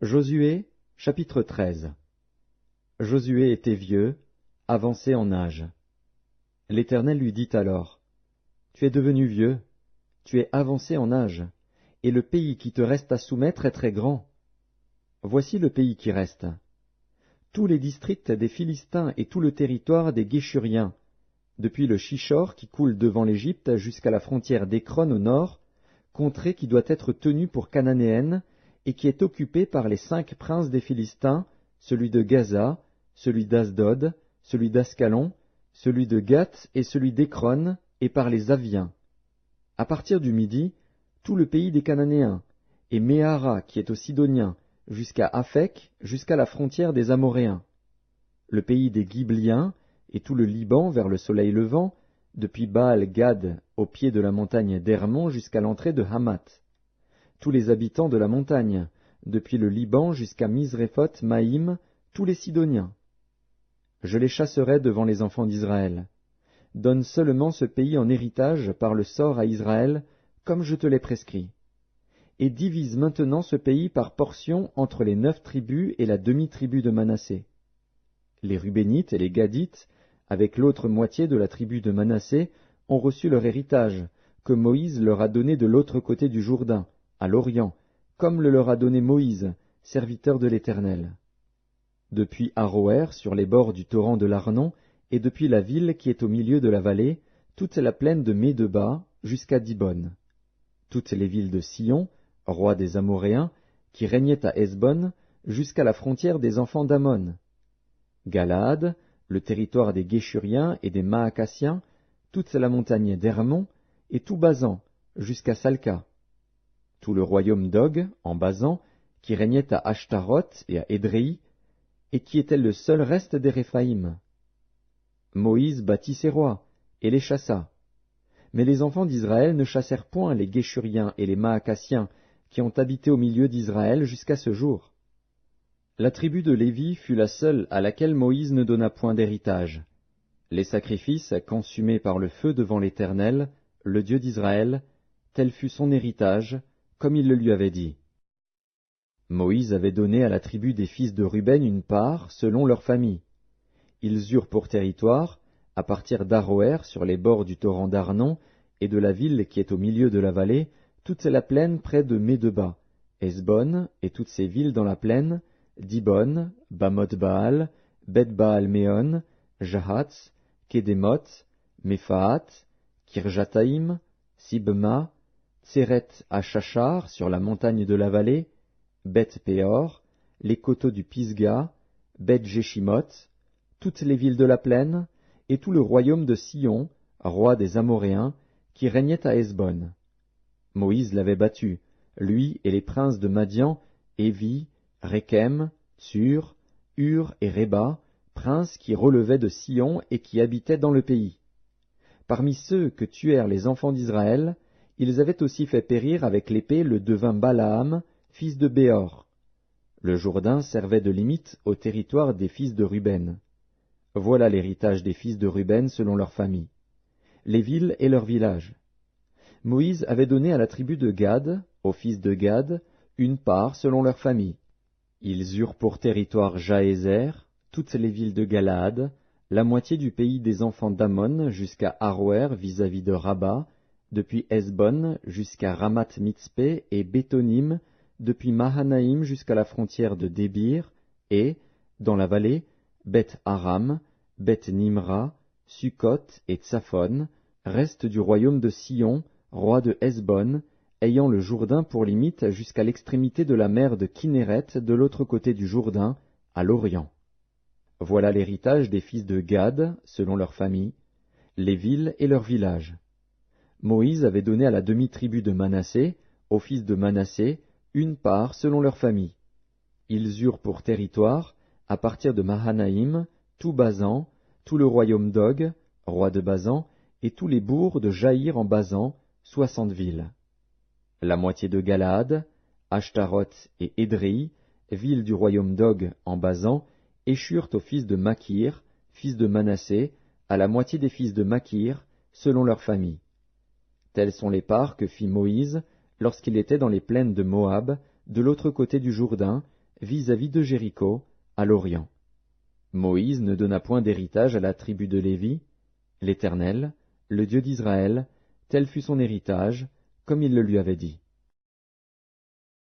Josué, chapitre 13. Josué était vieux, avancé en âge. L'Éternel lui dit alors, « Tu es devenu vieux, tu es avancé en âge, et le pays qui te reste à soumettre est très grand. Voici le pays qui reste. Tous les districts des Philistins et tout le territoire des Guéshuriens, depuis le Shishor qui coule devant l'Égypte jusqu'à la frontière d'Écron au nord, contrée qui doit être tenue pour cananéenne, et qui est occupée par les 5 princes des Philistins, celui de Gaza, celui d'Asdod, celui d'Ascalon, celui de Gath et celui d'Écron, et par les Aviens. À partir du midi, tout le pays des Cananéens, et Méhara qui est aux Sidoniens, jusqu'à Aphek, jusqu'à la frontière des Amoréens. Le pays des Ghibliens, et tout le Liban vers le soleil levant, depuis Baal-Gad au pied de la montagne d'Hermon jusqu'à l'entrée de Hamath. Tous les habitants de la montagne, depuis le Liban jusqu'à Misréphoth-Maïm, tous les Sidoniens. Je les chasserai devant les enfants d'Israël. Donne seulement ce pays en héritage par le sort à Israël, comme je te l'ai prescrit. Et divise maintenant ce pays par portions entre les 9 tribus et la demi-tribu de Manassé. Les Rubénites et les Gadites, avec l'autre moitié de la tribu de Manassé, ont reçu leur héritage, que Moïse leur a donné de l'autre côté du Jourdain, à l'Orient, comme le leur a donné Moïse, serviteur de l'Éternel. Depuis Aroër, sur les bords du torrent de l'Arnon, et depuis la ville qui est au milieu de la vallée, toute la plaine de Médeba, jusqu'à Dibon. Toutes les villes de Sion, roi des Amoréens, qui régnaient à Hesbon, jusqu'à la frontière des enfants d'Ammon. Galaad, le territoire des Guéshuriens et des Maacassiens, toute la montagne d'Hermon, et tout Basan, jusqu'à Salca. Tout le royaume d'Og, en Basan, qui régnait à Ashtaroth et à Édréi, et qui était le seul reste des Réphaïm. Moïse bâtit ses rois, et les chassa. Mais les enfants d'Israël ne chassèrent point les Guéshuriens et les Maacassiens, qui ont habité au milieu d'Israël jusqu'à ce jour. La tribu de Lévi fut la seule à laquelle Moïse ne donna point d'héritage. Les sacrifices consumés par le feu devant l'Éternel, le Dieu d'Israël, tel fut son héritage, comme il le lui avait dit. Moïse avait donné à la tribu des fils de Ruben une part selon leur famille. Ils eurent pour territoire, à partir d'Aroër sur les bords du torrent d'Arnon, et de la ville qui est au milieu de la vallée, toute la plaine près de Médeba, Hesbon et toutes ses villes dans la plaine, Dibon, Bamoth-Baal, Beth-Baal-Méon, Jahatz, Kédémoth, Méphaat, Kirjataïm, Sibma, Tseret à Chachar sur la montagne de la vallée, Beth-Péor, les coteaux du Pisga, Beth-Jéchimoth, toutes les villes de la plaine, et tout le royaume de Sion, roi des Amoréens, qui régnait à Hesbon. Moïse l'avait battu, lui et les princes de Madian, Évi, Rékem, Tsur, Hur et Réba, princes qui relevaient de Sion et qui habitaient dans le pays. Parmi ceux que tuèrent les enfants d'Israël, ils avaient aussi fait périr avec l'épée le devin Balaam, fils de Béor. Le Jourdain servait de limite au territoire des fils de Ruben. Voilà l'héritage des fils de Ruben selon leur famille. Les villes et leurs villages. Moïse avait donné à la tribu de Gad, aux fils de Gad, une part selon leur famille. Ils eurent pour territoire Jaézer, toutes les villes de Galaad, la moitié du pays des enfants d'Ammon jusqu'à Aroër vis-à-vis de Rabat, depuis Hesbon jusqu'à Ramath-Mitzpé et Bétonim, depuis Mahanaïm jusqu'à la frontière de Débir, et, dans la vallée, Beth-Aram, Beth-Nimra, Sukkot et Tsaphon, reste du royaume de Sion, roi de Hesbon, ayant le Jourdain pour limite jusqu'à l'extrémité de la mer de Kinéret de l'autre côté du Jourdain, à l'Orient. Voilà l'héritage des fils de Gad, selon leur famille, les villes et leurs villages. Moïse avait donné à la demi-tribu de Manassé, aux fils de Manassé, une part selon leur famille. Ils eurent pour territoire, à partir de Mahanaïm, tout Basan, tout le royaume d'Og, roi de Basan, et tous les bourgs de Jaïr en Basan, 60 villes. La moitié de Galaad, Ashtaroth et Édréi, villes du royaume d'Og en Basan, échurent aux fils de Makir, fils de Manassé, à la moitié des fils de Makir, selon leur famille. Telles sont les parts que fit Moïse lorsqu'il était dans les plaines de Moab, de l'autre côté du Jourdain, vis-à-vis de Jéricho, à l'orient. Moïse ne donna point d'héritage à la tribu de Lévi. L'Éternel, le Dieu d'Israël, tel fut son héritage, comme il le lui avait dit.